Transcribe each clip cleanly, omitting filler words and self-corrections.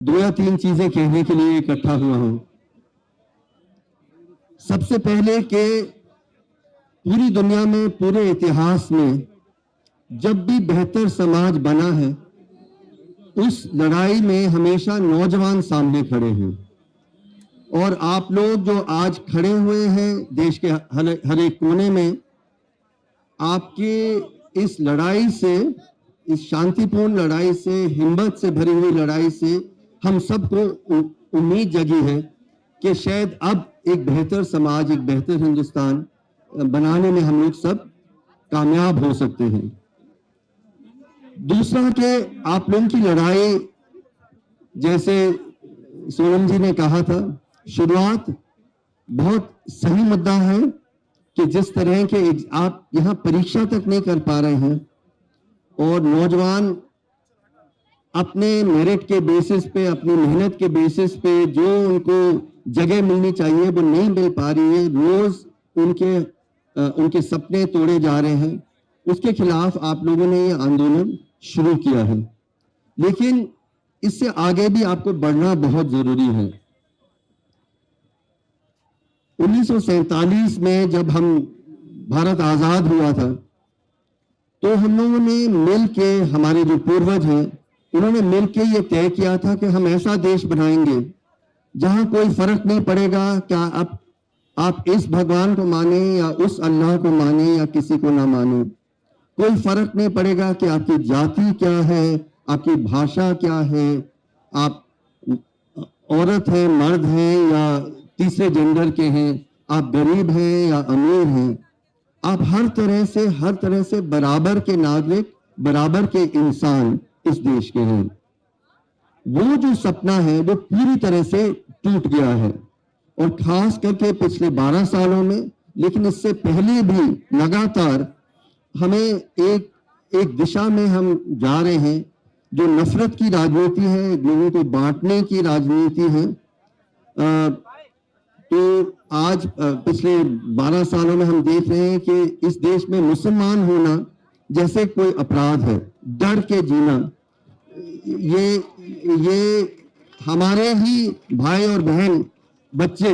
दो या तीन चीजें कहने के लिए इकट्ठा हुआ हूं। सबसे पहले कि पूरी दुनिया में, पूरे इतिहास में जब भी बेहतर समाज बना है, उस लड़ाई में हमेशा नौजवान सामने खड़े हैं। और आप लोग जो आज खड़े हुए हैं देश के हर एक कोने में, आपके इस लड़ाई से, इस शांतिपूर्ण लड़ाई से, हिम्मत से भरी हुई लड़ाई से हम सबको उम्मीद जगी है कि शायद अब एक बेहतर समाज, एक बेहतर हिंदुस्तान बनाने में हम लोग सब कामयाब हो सकते हैं। दूसरा कि आप लोगों की लड़ाई, जैसे सोनम जी ने कहा था, शुरुआत बहुत सही मुद्दा है कि जिस तरह के आप यहां परीक्षा तक नहीं कर पा रहे हैं और नौजवान अपने मेरिट के बेसिस पे, अपनी मेहनत के बेसिस पे जो उनको जगह मिलनी चाहिए वो नहीं मिल पा रही है, रोज उनके सपने तोड़े जा रहे हैं। उसके खिलाफ आप लोगों ने ये आंदोलन शुरू किया है, लेकिन इससे आगे भी आपको बढ़ना बहुत जरूरी है। 1947 में जब हम भारत आजाद हुआ था, तो हम लोगों ने मिल के, हमारे जो पूर्वज हैं उन्होंने मिल के ये तय किया था कि हम ऐसा देश बनाएंगे जहां कोई फर्क नहीं पड़ेगा क्या आप इस भगवान को माने या उस अल्लाह को माने या किसी को ना माने। कोई फर्क नहीं पड़ेगा कि आपकी जाति क्या है, आपकी भाषा क्या है, आप औरत हैं, मर्द हैं या तीसरे जेंडर के हैं, आप गरीब हैं या अमीर हैं, आप हर तरह से बराबर के नागरिक, बराबर के इंसान इस देश के हैं। वो जो सपना है वो पूरी तरह से टूट गया है, और खास करके पिछले 12 सालों में, लेकिन इससे पहले भी लगातार हमें एक दिशा में हम जा रहे हैं जो नफरत की राजनीति है, लोगों को बांटने की राजनीति है। तो आज पिछले 12 सालों में हम देख रहे हैं कि इस देश में मुसलमान होना जैसे कोई अपराध है, डर के जीना। ये हमारे ही भाई और बहन, बच्चे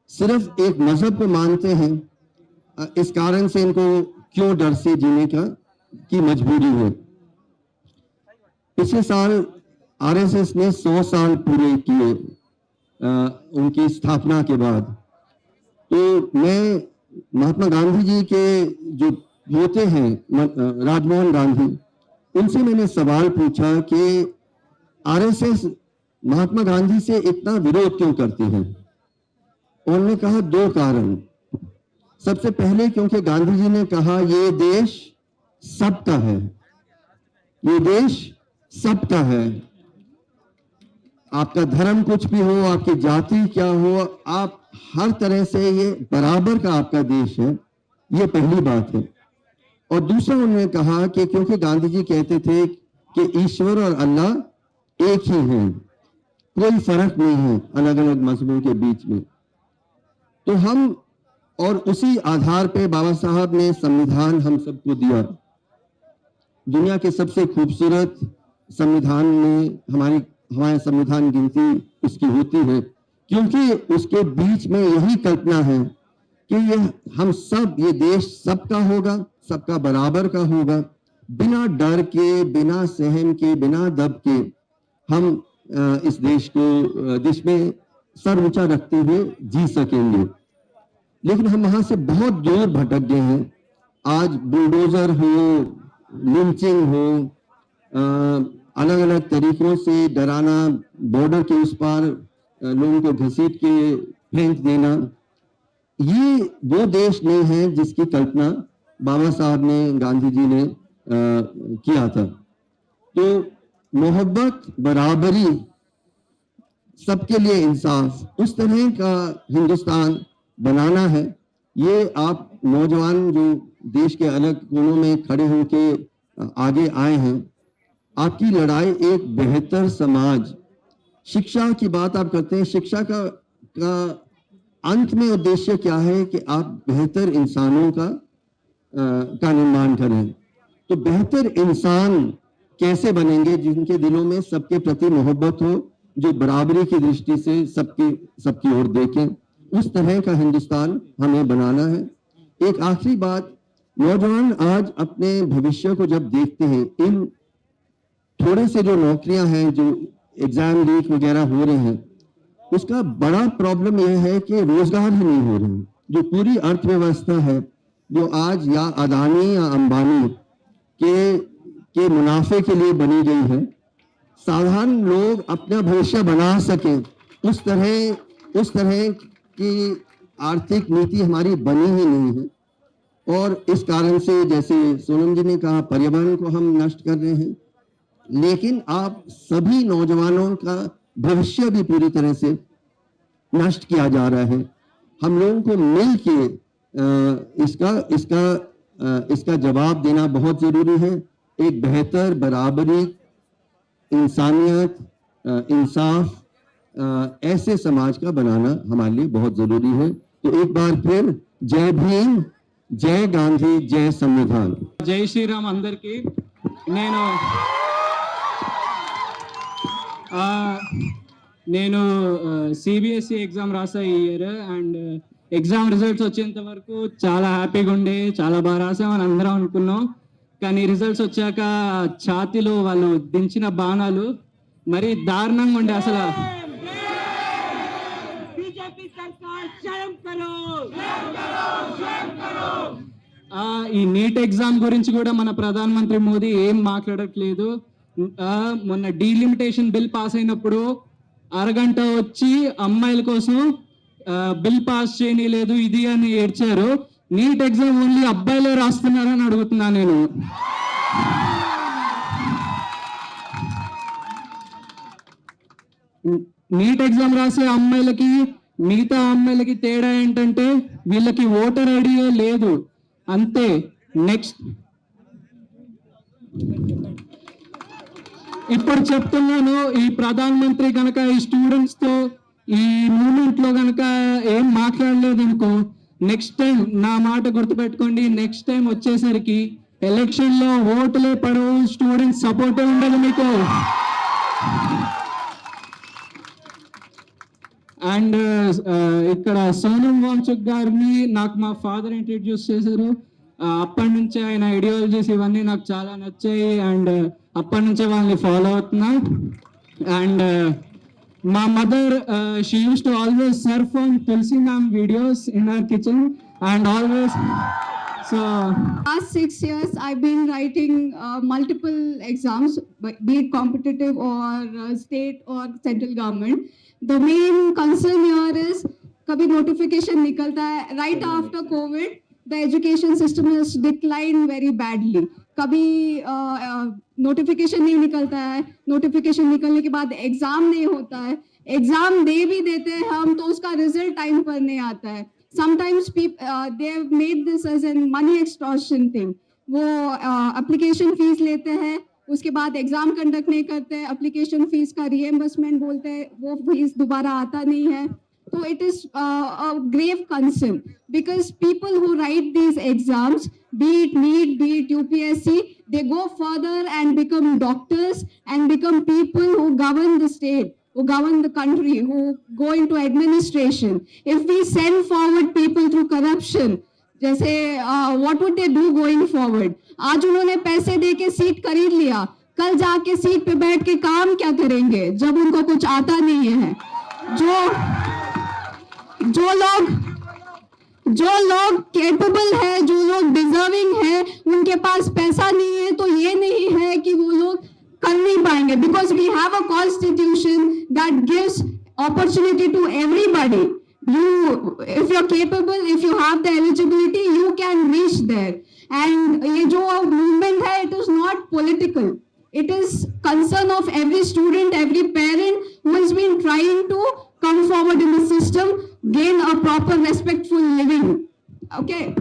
सिर्फ एक मजहब को मानते हैं, इस कारण से इनको क्यों डर से जीने की मजबूरी है। पिछले साल आरएसएस ने 100 साल पूरे किए उनकी स्थापना के बाद। तो मैं महात्मा गांधी जी के जो पोते हैं, राजमोहन गांधी, उनसे मैंने सवाल पूछा कि आरएसएस महात्मा गांधी से इतना विरोध क्यों करती है। उन्होंने कहा 2 कारण। सबसे पहले क्योंकि गांधी जी ने कहा ये देश सबका है, ये देश सबका है। आपका धर्म कुछ भी हो, आपकी जाति क्या हो, आप हर तरह से ये बराबर का आपका देश है, ये पहली बात है। और दूसरा उन्होंने कहा कि क्योंकि गांधी जी कहते थे कि ईश्वर और अल्लाह एक ही हैं, कोई फर्क नहीं है अलग अलग मजहबों के बीच में। तो हम, और उसी आधार पे बाबा साहब ने संविधान हम सबको दिया। दुनिया के सबसे खूबसूरत संविधान में हमारे संविधान गिनती उसकी होती है, क्योंकि उसके बीच में यही कल्पना है कि हम सब, ये देश सबका होगा, सबका बराबर का होगा, बिना डर के, बिना सहम के, बिना दब के हम इस देश में सर ऊंचा रखते हुए जी सकेंगे। लेकिन हम वहां से बहुत दूर भटक गए हैं। आज बुलडोजर हो, लिंचिंग हो, अलग अलग तरीकों से डराना, बॉर्डर के उस पार लोगों को घसीट के फेंक देना, ये वो देश नहीं है जिसकी कल्पना बाबा साहब ने, गांधी जी ने किया था। तो मोहब्बत, बराबरी, सबके लिए इंसाफ, उस तरह का हिंदुस्तान बनाना है। ये आप नौजवान जो देश के अलग कोनों में खड़े होकर आगे आए हैं, आपकी लड़ाई एक बेहतर समाज, शिक्षा की बात आप करते हैं। शिक्षा का अंत में उद्देश्य क्या है कि आप बेहतर इंसानों का निर्माण करें। तो बेहतर इंसान कैसे बनेंगे जिनके दिलों में सबके प्रति मोहब्बत हो, जो बराबरी की दृष्टि से सबकी ओर देखें। उस तरह का हिंदुस्तान हमें बनाना है। एक आखिरी बात, नौजवान आज अपने भविष्य को जब देखते हैं, इन थोड़े से जो नौकरियां हैं, जो एग्जाम लीक वगैरह हो रहे हैं, उसका बड़ा प्रॉब्लम यह है कि रोजगार ही नहीं हो रहे हैं। जो पूरी अर्थव्यवस्था है, जो आज या अदानी या अंबानी के मुनाफे के लिए बनी गई है, साधारण लोग अपना भविष्य बना सके उस तरह की आर्थिक नीति हमारी बनी ही नहीं है। और इस कारण से, जैसे सोनम जी ने कहा, पर्यावरण को हम नष्ट कर रहे हैं, लेकिन आप सभी नौजवानों का भविष्य भी पूरी तरह से नष्ट किया जा रहा है। हम लोगों को मिल के इसका जवाब देना बहुत जरूरी है। एक बेहतर, बराबरी, इंसानियत, इंसाफ ऐसे समाज का बनाना हमारे लिए बहुत जरूरी है। तो एक बार फिर जय भीम, जय गांधी, जय संविधान। जय श्री राम अंदरिकी। నేను సిబిఎస్ఈ ఎగ్జామ్ రాసా ఈ ఇయర్. అండ్ ఎగ్జామ్ రిజల్ట్స్ వచ్చేంత వరకు చాలా హ్యాపీగా ఉండే, చాలా బాగా రాసామని అందరం అనుకున్నాం. కానీ రిజల్ట్స్ వచ్చాక ఛాతీలో వాళ్ళు దించిన బాణాలు మరీ దారుణంగా ఉండే. అసలు ఈ నీట్ ఎగ్జామ్ గురించి కూడా మన ప్రధానమంత్రి మోదీ ఏం మాట్లాడట్లేదు. మొన్న డీలిమిటేషన్ బిల్ పాస్ అయినప్పుడు అరగంట వచ్చి అమ్మాయిల కోసం బిల్ పాస్ చేయలేదు ఇది అని ఏడ్చారు. నీట్ ఎగ్జామ్ ఓన్లీ అబ్బాయిలే రాస్తున్నారని అడుగుతున్నా నేను. నీట్ ఎగ్జామ్ రాసే అమ్మాయిలకి మిగతా అమ్మాయిలకి తేడా ఏంటంటే వీళ్ళకి ఓటర్ ఐడియా లేదు అంతే. నెక్స్ట్ ఇప్పుడు చెప్తున్నాను, ఈ ప్రధానమంత్రి కనుక ఈ స్టూడెంట్స్ తో ఈ మూమెంట్ లో కనుక ఏం మాట్లాడలేదు అనుకో, నెక్స్ట్ టైం నా మాట గుర్తుపెట్టుకోండి, నెక్స్ట్ టైం వచ్చేసరికి ఎలక్షన్ లో ఓటులే పడవు, స్టూడెంట్స్ సపోర్ట్ ఉండదు మీకు. అండ్ ఇక్కడ సోనం వాంగ్చుక్ గారిని నాకు మా ఫాదర్ ఇంట్రడ్యూస్ చేశారు. అప్పటి నుంచి ఆయన ఐడియాలజీస్ ఇవన్నీ నాకు చాలా నచ్చాయి. అండ్ అప్పటి నుంచే వాళ్ళని ఫాలో అవుతున్నా. అండ్ మా mother she used to always surf on Tulasi ma'am videos in our kitchen and always. So last 6 years I've been writing multiple exams, be it competitive or state or central government. The main concern here is kabhi notification nikalta hai. Right after COVID the education system has declined very badly. कभी notification नहीं निकलता है, notification निकलने के बाद exam नहीं होता है, एग्जाम दे भी देते हैं हम तो उसका रिजल्ट टाइम पर नहीं आता है. Sometimes they have made this as a money extortion thing. वो एप्लीकेशन फीस लेते हैं, उसके बाद एग्जाम कंडक्ट नहीं करते, एप्लीकेशन फीस का रीएम्बर्समेंट बोलते हैं, वो फीस दोबारा आता नहीं है. So it is a grave concern because people who write these exams, be it NEET, be it UPSC, they go further and become doctors and become people who govern the state, who govern the country, who go into administration. If we send forward people through corruption, जैसे what would they do going forward? आज उन्होंने पैसे दे के seat खरीद लिया, कल जाके seat पे बैठ के काम क्या करेंगे जब उनको कुछ आता नहीं है. जो लोग कैपेबल है, जो लोग डिजर्विंग है, उनके पास पैसा नहीं है तो ये नहीं है कि वो लोग कर नहीं पाएंगे. Because we have a constitution that gives opportunity to everybody. if you're capable, if you have the eligibility, you can reach there. And ये जो movement है, it is not political. It is concern of every student, every parent who has been trying to come forward in the system, gain a proper respectful living. Okay.